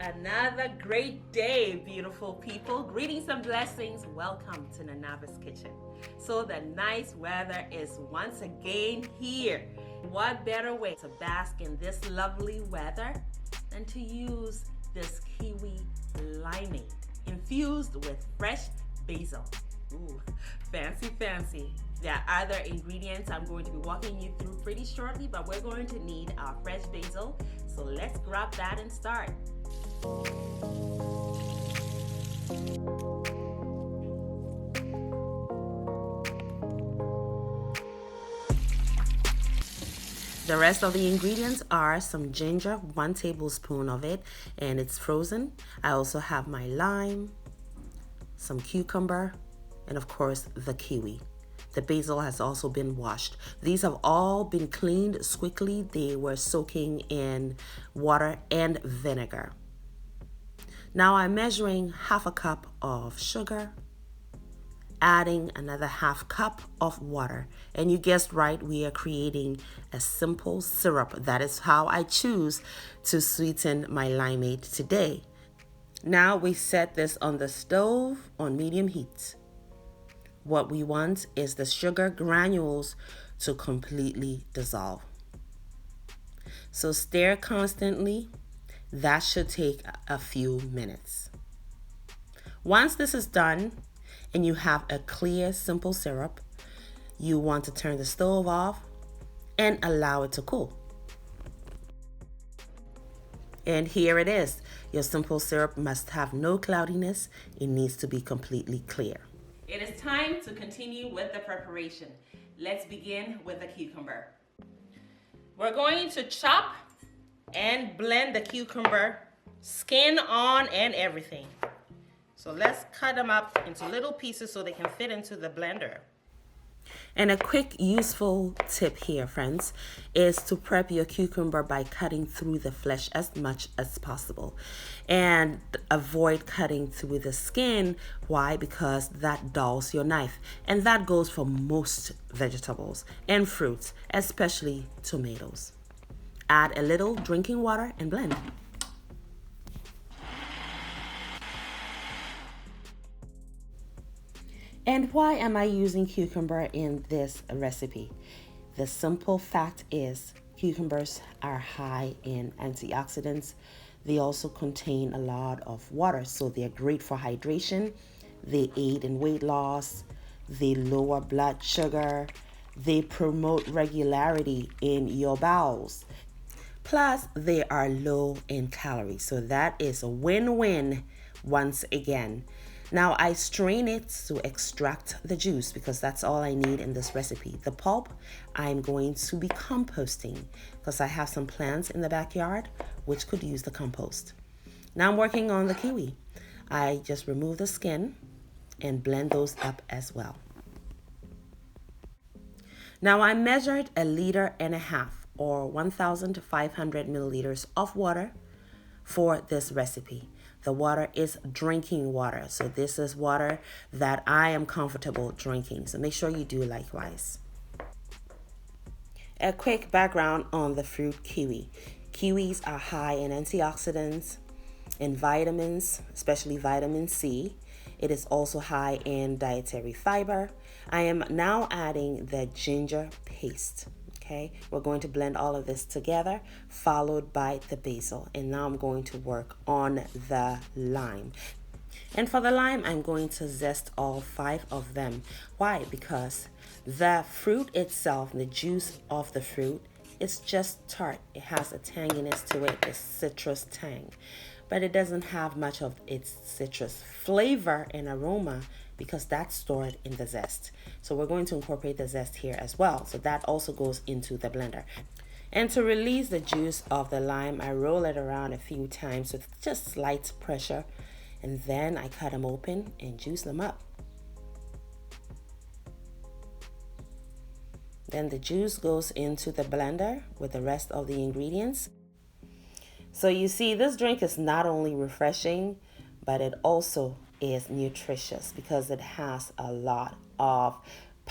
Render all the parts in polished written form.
Another great day, beautiful people. Greetings and blessings. Welcome to Nanaba's Kitchen. So the nice weather is once again here. What better way to bask in this lovely weather than to use this kiwi limeade infused with fresh basil. Ooh, fancy, fancy. There are other ingredients I'm going to be walking you through pretty shortly, but we're going to need our fresh basil. So let's grab that and start. The rest of the ingredients are some ginger, 1 tablespoon of it, and it's frozen. I also have my lime, some cucumber, and of course the kiwi. The basil has also been washed. These have all been cleaned quickly. They were soaking in water and vinegar. Now I'm measuring 1/2 cup of sugar, adding another 1/2 cup of water. And you guessed right, we are creating a simple syrup. That is how I choose to sweeten my limeade today. Now we set this on the stove on medium heat. What we want is the sugar granules to completely dissolve. So stir constantly. That should take a few minutes. Once this is done and you have a clear, simple syrup, you want to turn the stove off and allow it to cool. And here it is. Your simple syrup must have no cloudiness. It needs to be completely clear. It is time to continue with the preparation. Let's begin with the cucumber. We're going to chop and blend the cucumber, skin on and everything. So let's cut them up into little pieces so they can fit into the blender. And a quick useful tip here, friends, is to prep your cucumber by cutting through the flesh as much as possible. And avoid cutting through the skin. Why? Because that dulls your knife. And that goes for most vegetables and fruits, especially tomatoes. Add a little drinking water and blend. And why am I using cucumber in this recipe? The simple fact is cucumbers are high in antioxidants. They also contain a lot of water, so they're great for hydration. They aid in weight loss. They lower blood sugar. They promote regularity in your bowels. Plus, they are low in calories. So that is a win-win once again. Now I strain it to extract the juice because that's all I need in this recipe. The pulp I'm going to be composting because I have some plants in the backyard which could use the compost. Now I'm working on the kiwi. I just remove the skin and blend those up as well. Now I measured 1.5 liters or 1,500 milliliters of water for this recipe. The water is drinking water, so this is water that I am comfortable drinking, so make sure you do likewise. A quick background on the fruit kiwi. Kiwis are high in antioxidants and vitamins, especially vitamin C. It is also high in dietary fiber. I am now adding the ginger paste. Okay, we're going to blend all of this together, followed by the basil. And now I'm going to work on the lime. And for the lime, I'm going to zest all 5 of them. Why? Because the fruit itself, the juice of the fruit, it's just tart. It has a tanginess to it, a citrus tang. But it doesn't have much of its citrus flavor and aroma because that's stored in the zest. So we're going to incorporate the zest here as well. So that also goes into the blender. And to release the juice of the lime, I roll it around a few times with just slight pressure. And then I cut them open and juice them up. Then the juice goes into the blender with the rest of the ingredients. So you see, this drink is not only refreshing, but it also is nutritious because it has a lot of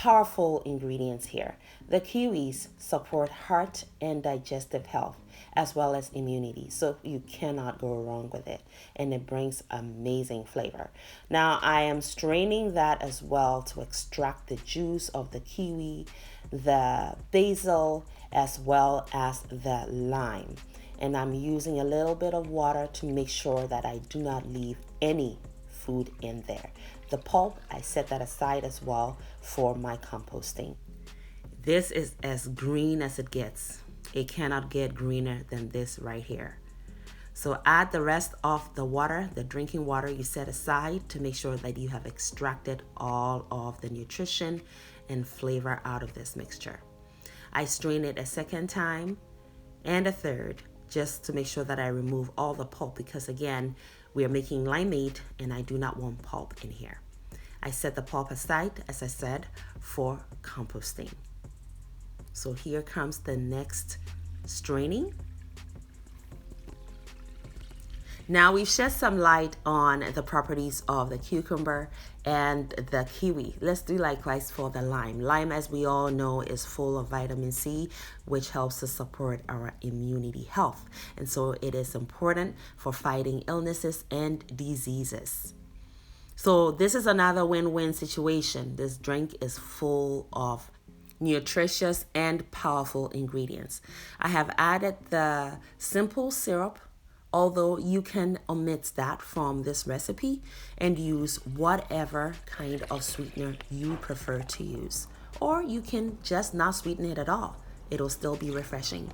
powerful ingredients here. The kiwis support heart and digestive health as well as immunity, so you cannot go wrong with it, and it brings amazing flavor. Now I am straining that as well to extract the juice of the kiwi, the basil, as well as the lime, and I'm using a little bit of water to make sure that I do not leave any food in there. The pulp, I set that aside as well for my composting. This is as green as it gets. It cannot get greener than this right here. So add the rest of the water, the drinking water you set aside, to make sure that you have extracted all of the nutrition and flavor out of this mixture. I strain it a second time and a third, just to make sure that I remove all the pulp, because again, we are making limeade and I do not want pulp in here. I set the pulp aside, as I said, for composting. So here comes the next straining. Now we've shed some light on the properties of the cucumber and the kiwi. Let's do likewise for the lime. Lime, as we all know, is full of vitamin C, which helps to support our immunity health. And so it is important for fighting illnesses and diseases. So this is another win-win situation. This drink is full of nutritious and powerful ingredients. I have added the simple syrup, although you can omit that from this recipe and use whatever kind of sweetener you prefer to use. Or you can just not sweeten it at all. It'll still be refreshing.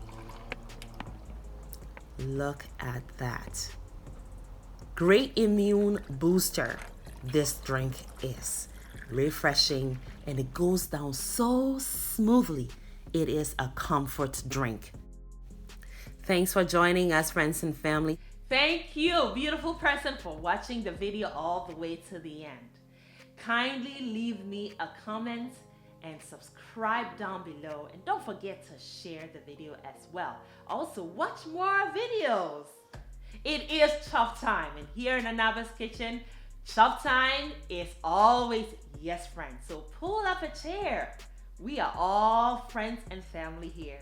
Look at that. Great immune booster. This drink is refreshing and it goes down so smoothly. It is a comfort drink. Thanks for joining us, friends and family. Thank you, beautiful person, for watching the video all the way to the end. Kindly leave me a comment and subscribe down below, and don't forget to share the video as well. Also, watch more videos. It is chop time, and here in Anaba's kitchen, chop time is always yes, friends. So pull up a chair. We are all friends and family here.